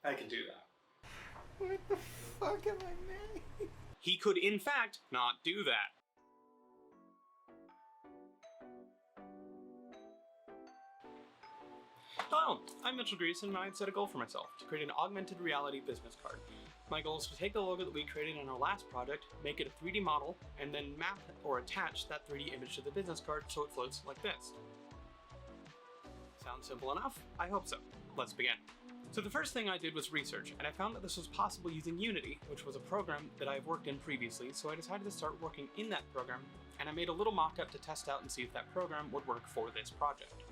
I can do that. What the fuck am I made? He could, in fact, not do that. Hello, I'm Mitchell Greason, and I had set a goal for myself, to create an augmented reality business card. My goal is to take the logo that we created in our last project, make it a 3D model, and then map or attach that 3D image to the business card so it floats like this. Sounds simple enough? I hope so. Let's begin. So the first thing I did was research, and I found that this was possible using Unity, which was a program that I've worked in previously, so I decided to start working in that program, and I made a little mock-up to test out and see if that program would work for this project.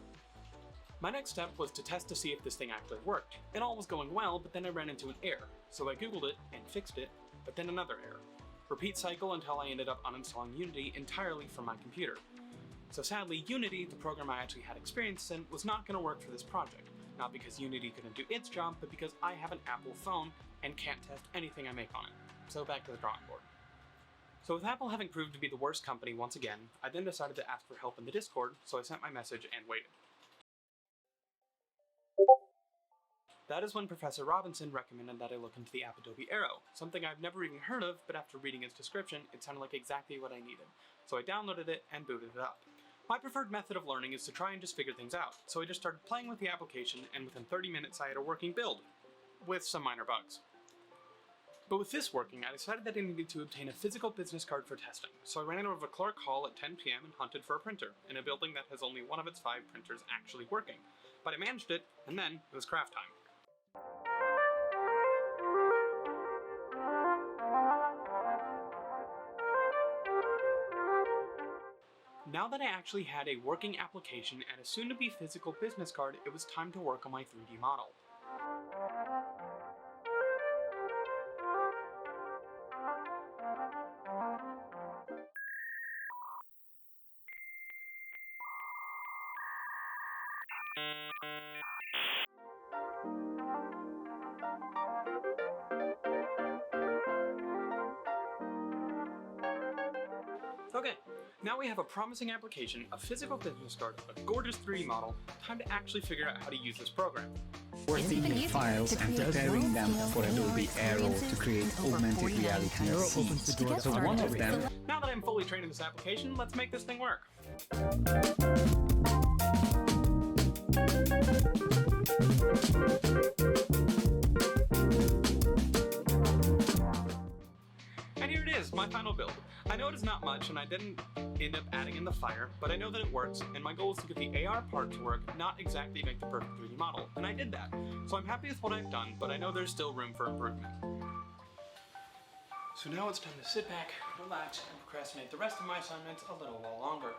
My next step was to test to see if this thing actually worked. It all was going well, but then I ran into an error, so I googled it and fixed it, but then another error. Repeat cycle until I ended up uninstalling Unity entirely from my computer. So sadly, Unity, the program I actually had experience in, was not going to work for this project. Not because Unity couldn't do its job, but because I have an Apple phone and can't test anything I make on it. So back to the drawing board. So with Apple having proved to be the worst company once again, I then decided to ask for help in the Discord, so I sent my message and waited. That is when Professor Robinson recommended that I look into the app Adobe Aero, something I've never even heard of, but after reading its description, it sounded like exactly what I needed. So I downloaded it and booted it up. My preferred method of learning is to try and just figure things out, so I just started playing with the application, and within 30 minutes I had a working build, with some minor bugs. But with this working, I decided that I needed to obtain a physical business card for testing, so I ran over to Clark Hall at 10 PM and hunted for a printer, in a building that has only one of its 5 printers actually working. But I managed it, and then it was craft time. Now that I actually had a working application and a soon-to-be physical business card, it was time to work on my 3D model. Okay, now we have a promising application, a physical business card, a gorgeous 3D model. Time to actually figure out how to use this program. Working in files and preparing them for Adobe Aero to create augmented reality scenes. So one of them... Now that I'm fully trained in this application, let's make this thing work. And here it is, my final build. I know it is not much, and I didn't end up adding in the fire, but I know that it works, and my goal is to get the AR part to work, not exactly make the perfect 3D model, and I did that. So I'm happy with what I've done, but I know there's still room for improvement. So now it's time to sit back, relax, and procrastinate the rest of my assignments a little while longer.